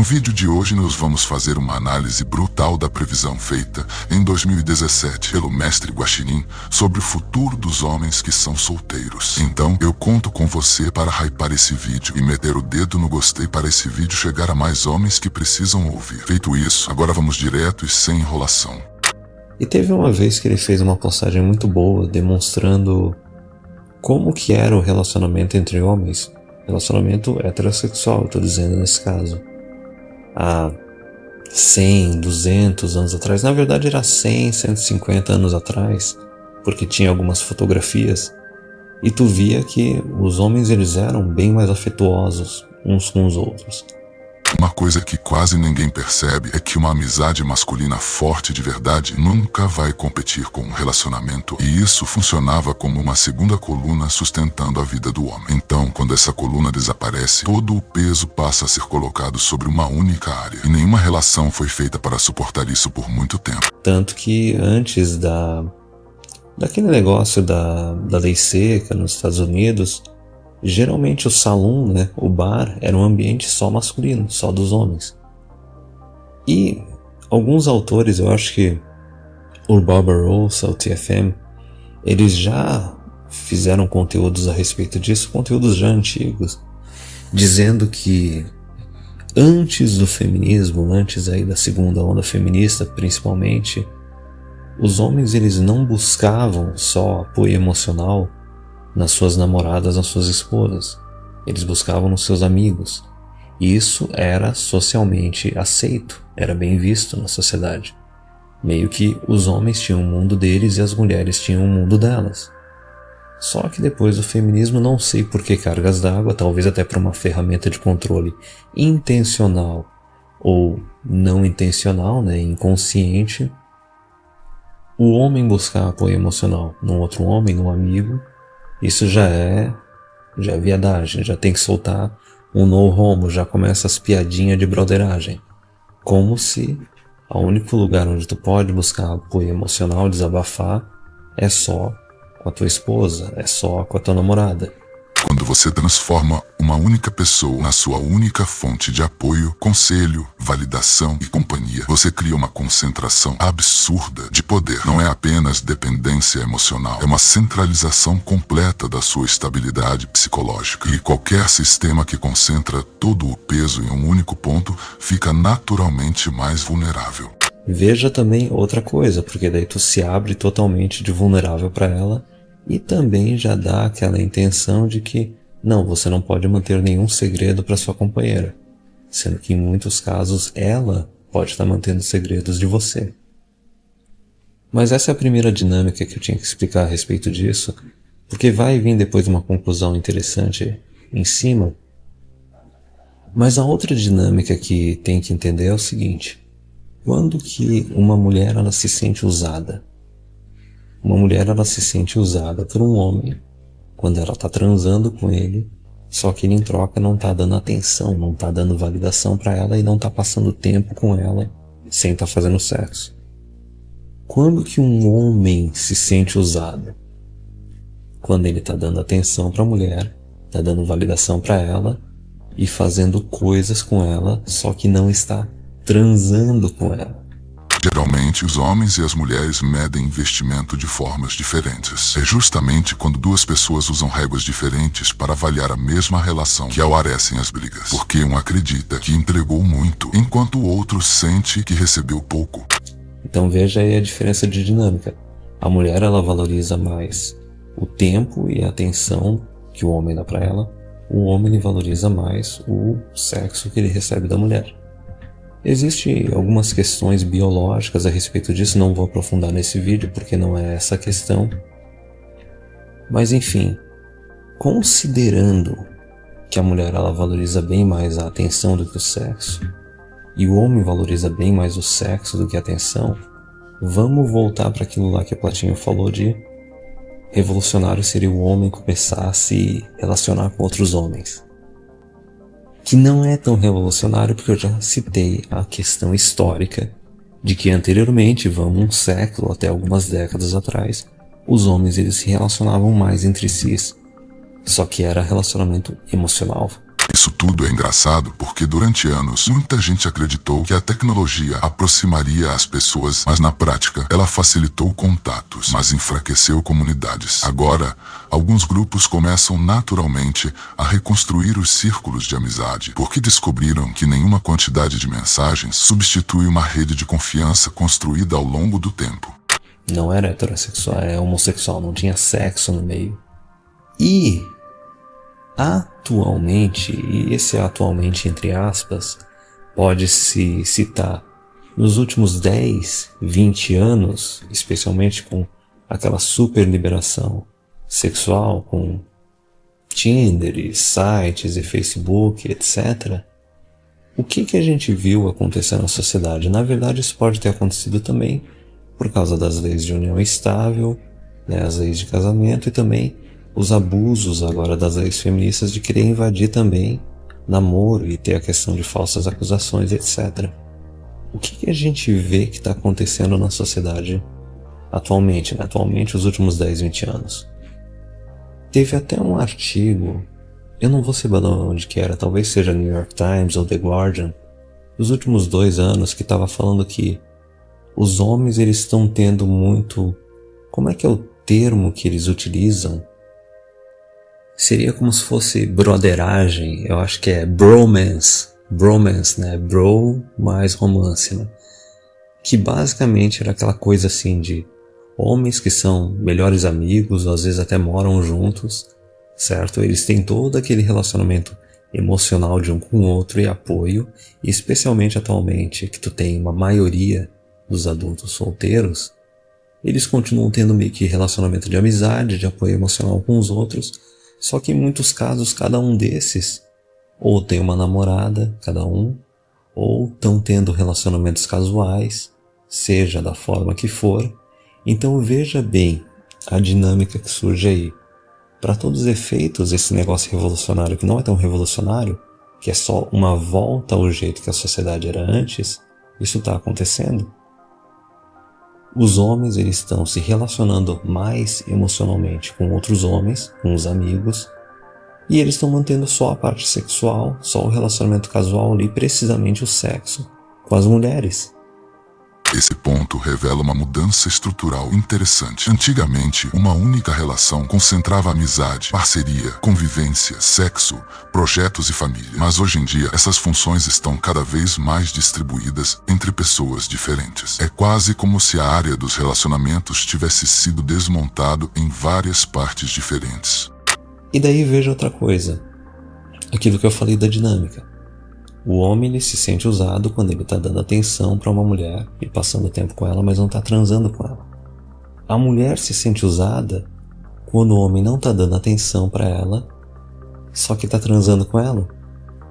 vídeo de hoje nós vamos fazer uma análise brutal da previsão feita em 2017 pelo mestre Guaxinim sobre o futuro dos homens que são solteiros. Então eu conto com você para hypar esse vídeo e meter o dedo no gostei para esse vídeo chegar a mais homens que precisam ouvir. Feito isso, agora vamos direto e sem enrolação. E teve uma vez que ele fez uma postagem muito boa demonstrando como que era o relacionamento entre homens. Relacionamento heterossexual, estou dizendo nesse caso. Há 100, 200 anos atrás, na verdade era 100, 150 anos atrás, porque tinha algumas fotografias, e tu via que os homens eles eram bem mais afetuosos uns com os outros. Uma coisa que quase ninguém percebe é que uma amizade masculina forte de verdade nunca vai competir com um relacionamento, e isso funcionava como uma segunda coluna sustentando a vida do homem. Então, quando essa coluna desaparece, todo o peso passa a ser colocado sobre uma única área, e nenhuma relação foi feita para suportar isso por muito tempo. Tanto que antes daquele negócio da lei seca nos Estados Unidos, geralmente o salão, o bar, era um ambiente só masculino, só dos homens. E alguns autores, eu acho que o Barbarossa, o TFM, eles já fizeram conteúdos a respeito disso, conteúdos já antigos, dizendo que antes do feminismo, antes aí da segunda onda feminista principalmente, os homens eles não buscavam só apoio emocional nas suas namoradas, nas suas esposas. Eles buscavam nos seus amigos. E isso era socialmente aceito, era bem visto na sociedade. Meio que os homens tinham o mundo deles e as mulheres tinham o mundo delas. Só que depois do feminismo, não sei por que cargas d'água, talvez até por uma ferramenta de controle intencional ou não intencional, inconsciente, o homem buscar apoio emocional num outro homem, num amigo, isso já é viadagem, já tem que soltar um no homo, já começa as piadinhas de broderagem. Como se o único lugar onde tu pode buscar apoio emocional, desabafar, é só com a tua esposa, é só com a tua namorada. Quando você transforma uma única pessoa na sua única fonte de apoio, conselho, validação e companhia, você cria uma concentração absurda de poder. Não é apenas dependência emocional, é uma centralização completa da sua estabilidade psicológica. E qualquer sistema que concentra todo o peso em um único ponto fica naturalmente mais vulnerável. Veja também outra coisa, porque daí tu se abre totalmente de vulnerável para ela, e também já dá aquela intenção de que não, você não pode manter nenhum segredo para sua companheira, sendo que em muitos casos ela pode estar mantendo segredos de você. Mas essa é a primeira dinâmica que eu tinha que explicar a respeito disso, porque vai vir depois uma conclusão interessante em cima. Mas a outra dinâmica que tem que entender é o seguinte: quando que uma mulher ela se sente usada? Uma mulher ela se sente usada por um homem quando ela está transando com ele, só que ele em troca não está dando atenção, não está dando validação para ela e não está passando tempo com ela sem estar fazendo sexo. Quando que um homem se sente usado? Quando ele está dando atenção para a mulher, está dando validação para ela e fazendo coisas com ela, só que não está transando com ela. Geralmente, os homens e as mulheres medem investimento de formas diferentes. É justamente quando duas pessoas usam réguas diferentes para avaliar a mesma relação que aparecem as brigas. Porque um acredita que entregou muito, enquanto o outro sente que recebeu pouco. Então veja aí a diferença de dinâmica. A mulher ela valoriza mais o tempo e a atenção que o homem dá para ela. O homem ele valoriza mais o sexo que ele recebe da mulher. Existem algumas questões biológicas a respeito disso, não vou aprofundar nesse vídeo porque não é essa a questão. Mas enfim, considerando que a mulher ela valoriza bem mais a atenção do que o sexo, e o homem valoriza bem mais o sexo do que a atenção, vamos voltar para aquilo lá que a Platinho falou de revolucionário seria o homem começar a se relacionar com outros homens. Que não é tão revolucionário porque eu já citei a questão histórica de que anteriormente, vamos um século até algumas décadas atrás, os homens eles se relacionavam mais entre si, só que era relacionamento emocional. Isso tudo é engraçado porque durante anos muita gente acreditou que a tecnologia aproximaria as pessoas, mas na prática ela facilitou contatos, mas enfraqueceu comunidades. Agora, alguns grupos começam naturalmente a reconstruir os círculos de amizade, porque descobriram que nenhuma quantidade de mensagens substitui uma rede de confiança construída ao longo do tempo. Não era heterossexual, é homossexual, não tinha sexo no meio. E atualmente, e esse atualmente entre aspas, pode-se citar nos últimos 10, 20 anos, especialmente com aquela super liberação sexual, com Tinder, e sites e Facebook, etc. O que a gente viu acontecer na sociedade? Na verdade, isso pode ter acontecido também por causa das leis de união estável, né, as leis de casamento e também os abusos agora das leis feministas de querer invadir também namoro e ter a questão de falsas acusações, etc. O que a gente vê que está acontecendo na sociedade atualmente, né? Atualmente, os últimos 10, 20 anos? Teve até um artigo, eu não vou saber de onde que era, talvez seja New York Times ou The Guardian, nos últimos 2 anos, que estava falando que os homens eles estão tendo muito... Como é que é o termo que eles utilizam? Seria como se fosse broderagem, eu acho que é bromance. Bromance, né? Bro mais romance, né? Que basicamente era aquela coisa assim de homens que são melhores amigos, às vezes até moram juntos, certo? Eles têm todo aquele relacionamento emocional de um com o outro e apoio, e especialmente atualmente que tu tem uma maioria dos adultos solteiros, eles continuam tendo meio que relacionamento de amizade, de apoio emocional com os outros, só que em muitos casos cada um desses ou tem uma namorada, cada um, ou estão tendo relacionamentos casuais, seja da forma que for. Então veja bem a dinâmica que surge aí. Para todos os efeitos, esse negócio revolucionário, que não é tão revolucionário, que é só uma volta ao jeito que a sociedade era antes, isso está acontecendo. Os homens eles estão se relacionando mais emocionalmente com outros homens, com os amigos, e eles estão mantendo só a parte sexual, só o relacionamento casual ali, precisamente o sexo, com as mulheres. Esse ponto revela uma mudança estrutural interessante. Antigamente, uma única relação concentrava amizade, parceria, convivência, sexo, projetos e família. Mas hoje em dia, essas funções estão cada vez mais distribuídas entre pessoas diferentes. É quase como se a área dos relacionamentos tivesse sido desmontado em várias partes diferentes. E daí veja outra coisa, aquilo que eu falei da dinâmica. O homem ele se sente usado quando ele está dando atenção para uma mulher e passando tempo com ela, mas não está transando com ela. A mulher se sente usada quando o homem não está dando atenção para ela, só que está transando com ela.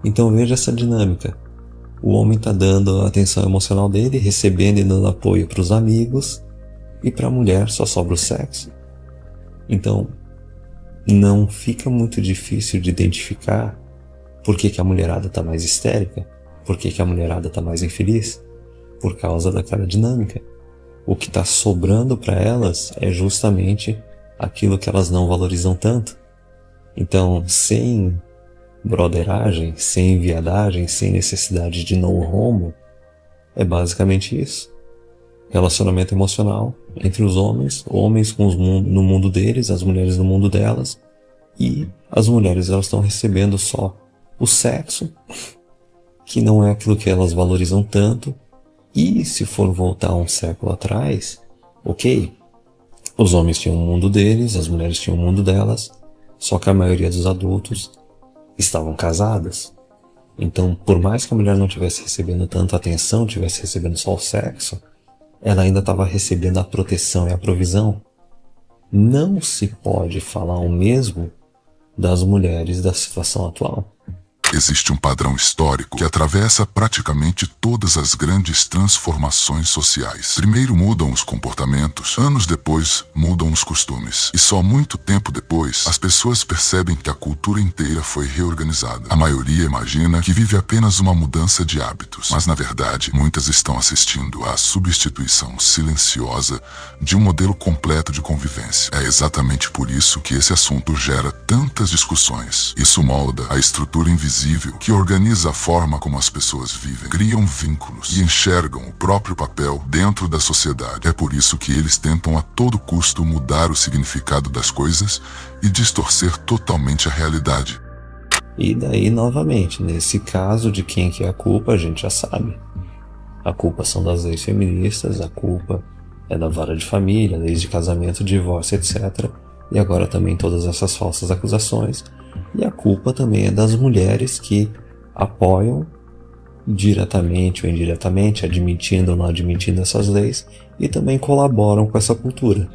Então veja essa dinâmica. O homem está dando a atenção emocional dele, recebendo e dando apoio para os amigos, e para a mulher só sobra o sexo. Então, não fica muito difícil de identificar por que a mulherada está mais histérica, por que a mulherada está mais infeliz, por causa daquela dinâmica. O que está sobrando para elas é justamente aquilo que elas não valorizam tanto. Então, sem broderagem, sem viadagem, sem necessidade de no homo, é basicamente isso. Relacionamento emocional entre os homens com no mundo deles, as mulheres no mundo delas, e as mulheres elas estão recebendo só o sexo, que não é aquilo que elas valorizam tanto. E se for voltar um século atrás, ok, os homens tinham o mundo deles, as mulheres tinham o mundo delas, só que a maioria dos adultos estavam casadas. Então, por mais que a mulher não estivesse recebendo tanta atenção, estivesse recebendo só o sexo, ela ainda estava recebendo a proteção e a provisão. Não se pode falar o mesmo das mulheres da situação atual. Existe um padrão histórico que atravessa praticamente todas as grandes transformações sociais. Primeiro mudam os comportamentos, anos depois mudam os costumes. E só muito tempo depois, as pessoas percebem que a cultura inteira foi reorganizada. A maioria imagina que vive apenas uma mudança de hábitos, mas na verdade, muitas estão assistindo à substituição silenciosa de um modelo completo de convivência. É exatamente por isso que esse assunto gera tantas discussões. Isso molda a estrutura invisível invisível que organiza a forma como as pessoas vivem, criam vínculos e enxergam o próprio papel dentro da sociedade. É por isso que eles tentam a todo custo mudar o significado das coisas e distorcer totalmente a realidade. E daí, novamente, nesse caso de quem que é a culpa, a gente já sabe. A culpa são das leis feministas, a culpa é da vara de família, leis de casamento, divórcio, etc. E agora também todas essas falsas acusações. E a culpa também é das mulheres que apoiam diretamente ou indiretamente, admitindo ou não admitindo essas leis, e também colaboram com essa cultura.